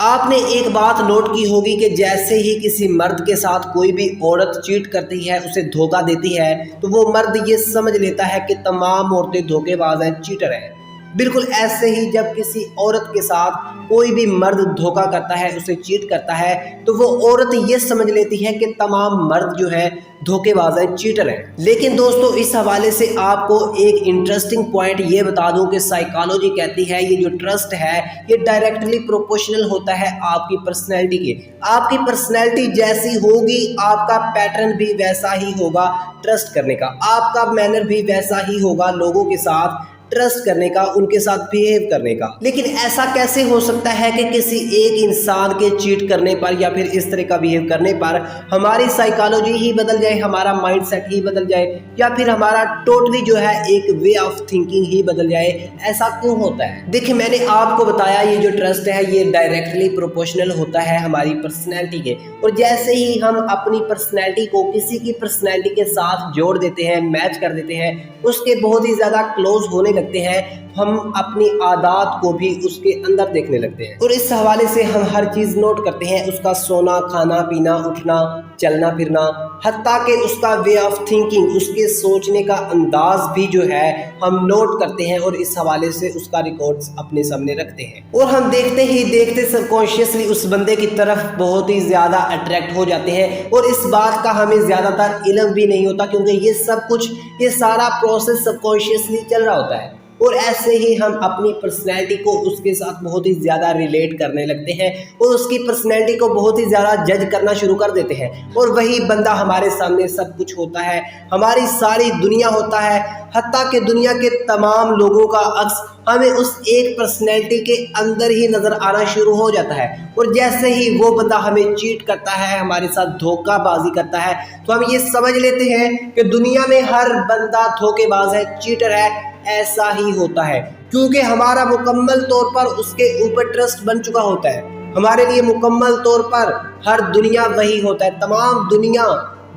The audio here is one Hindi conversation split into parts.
आपने एक बात नोट की होगी कि जैसे ही किसी मर्द के साथ कोई भी औरत चीट करती है, उसे धोखा देती है, तो वो मर्द ये समझ लेता है कि तमाम औरतें धोखेबाज हैं, चीटर हैं। बिल्कुल ऐसे ही जब किसी औरत के साथ कोई भी मर्द धोखा करता है, उसे चीट करता है, तो वो औरत ये समझ लेती है कि तमाम मर्द जो है धोखेबाज हैं, चीटर हैं। लेकिन दोस्तों, इस हवाले से आपको एक इंटरेस्टिंग पॉइंट ये बता दूं कि साइकोलॉजी कहती है ये जो ट्रस्ट है ये डायरेक्टली प्रोपोर्शनल होता है आपकी पर्सनैलिटी के। आपकी पर्सनैलिटी जैसी होगी, आपका पैटर्न भी वैसा ही होगा ट्रस्ट करने का, आपका मैनर भी वैसा ही होगा लोगों के साथ ट्रस्ट करने का, उनके साथ बिहेव करने का। लेकिन ऐसा कैसे हो सकता है कि किसी एक इंसान के चीट करने पर या फिर इस तरह का बिहेव करने पर हमारी साइकोलॉजी ही बदल जाए, हमारा माइंडसेट ही बदल जाए, या फिर हमारा टोटली जो है एक वे ऑफ थिंकिंग ही बदल जाए? ऐसा क्यों होता है? देखिए, मैंने आपको बताया ये जो ट्रस्ट है ये डायरेक्टली प्रोपोर्शनल होता है हमारी पर्सनैलिटी के। और जैसे ही हम अपनी पर्सनैलिटी को किसी की पर्सनैलिटी के साथ जोड़ देते हैं, मैच कर देते हैं, उसके बहुत ही ज्यादा क्लोज होने लगते हैं, हम अपनी आदत को भी उसके अंदर देखने लगते हैं। और इस हवाले से हम हर चीज़ नोट करते हैं, उसका सोना, खाना पीना, उठना, चलना फिरना, हत्ता कि उसका वे ऑफ थिंकिंग, उसके सोचने का अंदाज भी जो है हम नोट करते हैं और इस हवाले से उसका रिकॉर्ड्स अपने सामने रखते हैं। और हम देखते ही देखते सबकॉन्शियसली उस बंदे की तरफ बहुत ही ज़्यादा अट्रैक्ट हो जाते हैं। और इस बात का हमें ज़्यादातर इल्म भी नहीं होता, क्योंकि ये सब कुछ, ये सारा प्रोसेस सबकॉन्शियसली चल रहा होता है। और ऐसे ही हम अपनी पर्सनैलिटी को उसके साथ बहुत ही ज़्यादा रिलेट करने लगते हैं और उसकी पर्सनैलिटी को बहुत ही ज़्यादा जज करना शुरू कर देते हैं। और वही बंदा हमारे सामने सब कुछ होता है, हमारी सारी दुनिया होता है, हत्ता कि दुनिया के तमाम लोगों का अक्स हमें उस एक पर्सनैलिटी के अंदर ही नज़र आना शुरू हो जाता है। और जैसे ही वो बंदा हमें चीट करता है, हमारे साथ धोखाबाजी करता है, तो हम ये समझ लेते हैं कि दुनिया में हर बंदा धोखेबाज है, चीटर है। ऐसा ही होता है क्योंकि हमारा मुकम्मल तौर पर उसके ऊपर ट्रस्ट बन चुका होता है। हमारे लिए मुकम्मल तौर पर हर दुनिया वही होता है, तमाम दुनिया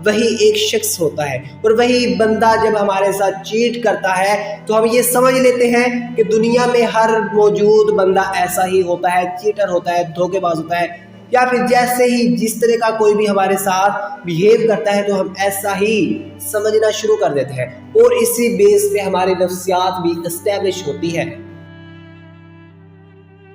वही एक शख्स होता है। और वही बंदा जब हमारे साथ चीट करता है तो हम ये समझ लेते हैं कि दुनिया में हर मौजूद बंदा ऐसा ही होता है, चीटर होता है, धोखेबाज होता है। या फिर जैसे ही जिस तरह का कोई भी हमारे साथ बिहेव करता है तो हम ऐसा ही समझना शुरू कर देते हैं और इसी बेस पे हमारी नफ्सियात भी एस्टेब्लिश होती है।